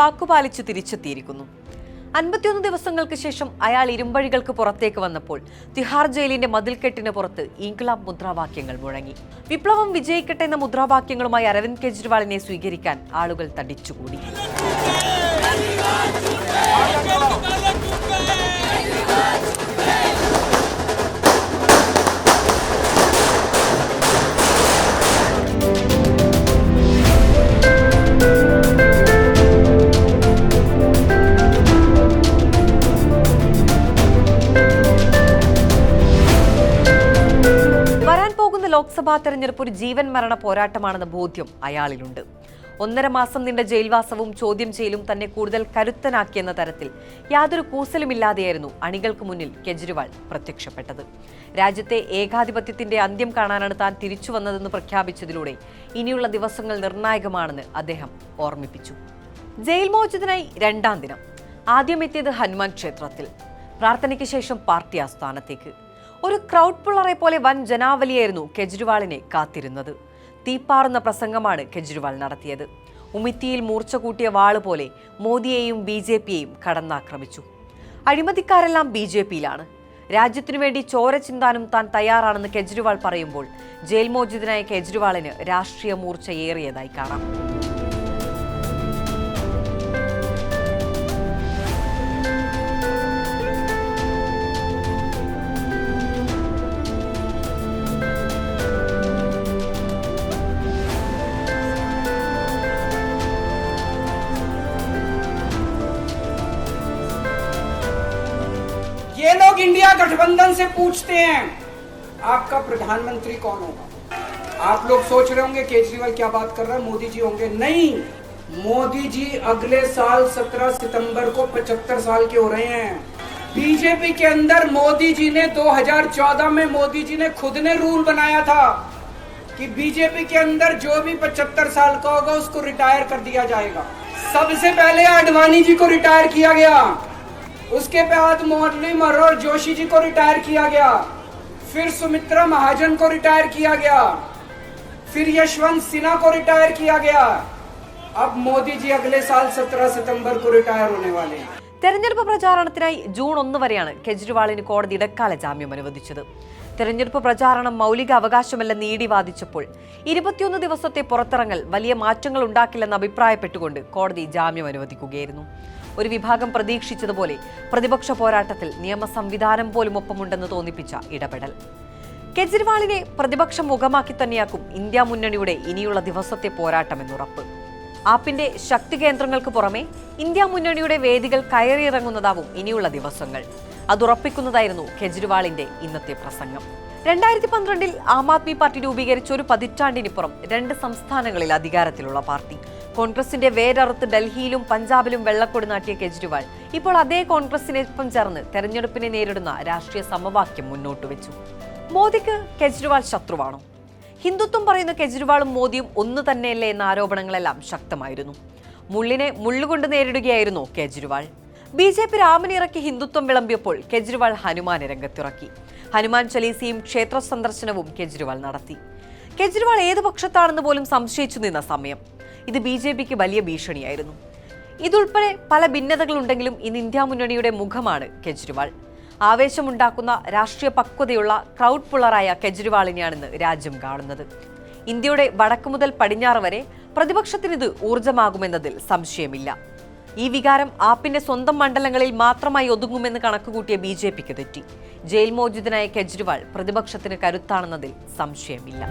വാക്കുപാലിച്ച് തിരിച്ചെത്തിയിരിക്കുന്നു. 51 ദിവസങ്ങൾക്ക് ശേഷം അയാൾ ഇരുമ്പഴികൾക്ക് പുറത്തേക്ക് വന്നപ്പോൾ തിഹാർ ജയിലിന്റെ മതിൽക്കെട്ടിന് പുറത്ത് ഇൻക്ലാബ് മുദ്രാവാക്യങ്ങൾ മുഴങ്ങി. വിപ്ലവം വിജയിക്കട്ടെ എന്ന മുദ്രാവാക്യങ്ങളുമായി അരവിന്ദ് കെജ്രിവാളിനെ സ്വീകരിക്കാൻ ആളുകൾ തടിച്ചുകൂടി. ലോക്സഭാ തെരഞ്ഞെടുപ്പ് ഒരു ജീവൻ മരണ പോരാട്ടമാണെന്ന ബോധ്യം അയാളിലുണ്ട്. 1.5 മാസം നീണ്ട ജയിൽവാസവും ചോദ്യം ചെയ്യലും തന്നെ കൂടുതൽ കരുത്തനാക്കിയെന്ന തരത്തിൽ യാതൊരു കൂസലുമില്ലാതെയായിരുന്നു അണികൾക്ക് മുന്നിൽ കെജ്രിവാൾ പ്രത്യക്ഷപ്പെട്ടത്. രാജ്യത്തെ ഏകാധിപത്യത്തിന്റെ അന്ത്യം കാണാനാണ് താൻ തിരിച്ചു വന്നതെന്ന് പ്രഖ്യാപിച്ചതിലൂടെ ഇനിയുള്ള ദിവസങ്ങൾ നിർണായകമാണെന്ന് അദ്ദേഹം ഓർമ്മിപ്പിച്ചു. ജയിൽ മോചിതനായി 2ാം ദിനം. ആദ്യം എത്തിയത് ഹനുമാൻ ക്ഷേത്രത്തിൽ. പ്രാർത്ഥനയ്ക്ക് ശേഷം പാർട്ടി ആസ്ഥാനത്തേക്ക്. ഒരു ക്രൗഡ് പുള്ളറെ പോലെ വൻ ജനാവലിയായിരുന്നു കെജ്രിവാളിനെ കാത്തിരുന്നത്. തീപ്പാറുന്ന പ്രസംഗമാണ് കെജ്രിവാൾ നടത്തിയത്. ഉമിത്തിയിൽ മൂർച്ച കൂട്ടിയ വാള് പോലെ മോദിയെയും BJPയെയും കടന്നാക്രമിച്ചു. അഴിമതിക്കാരെല്ലാം BJPയിലാണ്. രാജ്യത്തിനു വേണ്ടി ചോര ചിന്താനും താൻ തയ്യാറാണെന്ന് കെജ്രിവാൾ പറയുമ്പോൾ ജയിൽ മോചിതനായ കെജ്രിവാളിന് രാഷ്ട്രീയ മൂർച്ചയേറിയതായി കാണാം. ये लोग इंडिया गठबंधन से पूछते हैं आपका प्रधानमंत्री कौन होगा। आप लोग सोच रहे होंगे केजरीवाल क्या बात कर रहा है, मोदी जी होंगे। नहीं, मोदी जी अगले साल 17 सितंबर को 75 साल के हो रहे हैं। बीजेपी के अंदर मोदी जी ने 2014 में मोदी जी ने खुद ने रूल बनाया था कि बीजेपी के अंदर जो भी 75 साल का होगा उसको रिटायर कर दिया जाएगा। सबसे पहले आडवाणी जी को रिटायर किया गया, उसके बाद मुरली मनोहर जोशी जी को रिटायर किया गया, फिर सुमित्रा महाजन को रिटायर किया गया, फिर यशवंत सिन्हा को रिटायर किया गया। अब मोदी जी अगले साल 17 सितंबर को रिटायर होने वाले हैं. തെരഞ്ഞെടുപ്പ് പ്രചാരണത്തിനായി ജൂൺ 1 വരെയാണ് കെജ്രിവാളിന് കോടതി ഇടക്കാല ജാമ്യം അനുവദിച്ചത്. തെരഞ്ഞെടുപ്പ് പ്രചാരണം മൗലിക അവകാശമല്ലെന്ന് ഇഡി വാദിച്ചപ്പോൾ 21 ദിവസത്തെ പുറത്തിറങ്ങൽ വലിയ മാറ്റങ്ങൾ ഉണ്ടാക്കില്ലെന്ന് അഭിപ്രായപ്പെട്ടുകൊണ്ട് കോടതി ജാമ്യം അനുവദിക്കുകയായിരുന്നു. ഒരു വിഭാഗം പ്രതീക്ഷിച്ചതുപോലെ പ്രതിപക്ഷ പോരാട്ടത്തിൽ നിയമ സംവിധാനം പോലും ഒപ്പമുണ്ടെന്ന് തോന്നിപ്പിച്ച ഇടപെടൽ. കെജ്രിവാളിനെ പ്രതിപക്ഷ മുഖമാക്കി തന്നെയാക്കും ഇന്ത്യ മുന്നണിയുടെ ഇനിയുള്ള ദിവസത്തെ പോരാട്ടമെന്നുറപ്പ്. ആപ്പിന്റെ ശക്തി കേന്ദ്രങ്ങൾക്ക് പുറമെ ഇന്ത്യ മുന്നണിയുടെ വേദികൾ കയറിയിറങ്ങുന്നതാവും ഇനിയുള്ള ദിവസങ്ങൾ. അതുറപ്പിക്കുന്നതായിരുന്നു കെജ്രിവാളിന്റെ ഇന്നത്തെ പ്രസംഗം. 2012 ആം ആദ്മി പാർട്ടി രൂപീകരിച്ച ഒരു പതിറ്റാണ്ടിനിപ്പുറം 2 സംസ്ഥാനങ്ങളിൽ അധികാരത്തിലുള്ള പാർട്ടി. കോൺഗ്രസിന്റെ വേരറുത്ത് ഡൽഹിയിലും പഞ്ചാബിലും വെള്ളക്കൊടി നാട്ടിയ കെജ്രിവാൾ ഇപ്പോൾ അതേ കോൺഗ്രസിനൊപ്പം ചേർന്ന് തെരഞ്ഞെടുപ്പിനെ നേരിടുന്ന രാഷ്ട്രീയ സമവാക്യം മുന്നോട്ട് വെച്ചു. മോദിക്ക് കെജ്രിവാൾ ശത്രുവാണോ? ഹിന്ദുത്വം പറയുന്ന കെജ്രിവാളും മോദിയും ഒന്നു തന്നെയല്ലേ എന്ന ആരോപണങ്ങളെല്ലാം ശക്തമായിരുന്നു. മുള്ളിനെ മുള്ളുകൊണ്ട് നേരിടുകയായിരുന്നു കെജ്രിവാൾ. BJP രാമനെ ഇറക്കി ഹിന്ദുത്വം വിളമ്പിയപ്പോൾ കെജ്രിവാൾ ഹനുമാനെ രംഗത്തിറക്കി. ഹനുമാൻ ചലീസയും ക്ഷേത്ര സന്ദർശനവും കെജ്രിവാൾ നടത്തി. കെജ്രിവാൾ ഏത് പക്ഷത്താണെന്ന് പോലും സംശയിച്ചു നിന്ന സമയം. ഇത് BJPക്ക് വലിയ ഭീഷണിയായിരുന്നു. ഇതുൾപ്പെടെ പല ഭിന്നതകളുണ്ടെങ്കിലും ഇന്ന് ഇന്ത്യ മുന്നണിയുടെ മുഖമാണ് കെജ്രിവാൾ. ആവേശമുണ്ടാക്കുന്ന രാഷ്ട്രീയ പക്വതയുള്ള ക്രൗഡ് പുള്ളറായ കെജ്രിവാളിനെയാണിന്ന് രാജ്യം കാണുന്നത്. ഇന്ത്യയുടെ വടക്കു മുതൽ പടിഞ്ഞാറ് വരെ പ്രതിപക്ഷത്തിനിത് ഊർജ്ജമാകുമെന്നതിൽ സംശയമില്ല. ഈ വികാരം ആപ്പിന്റെ സ്വന്തം മണ്ഡലങ്ങളിൽ മാത്രമായി ഒതുങ്ങുമെന്ന് കണക്കുകൂട്ടിയ BJPക്ക് തെറ്റി. ജയിൽ മോചിതനായ കെജ്രിവാൾ പ്രതിപക്ഷത്തിന് കരുത്താണെന്നതിൽ സംശയമില്ല.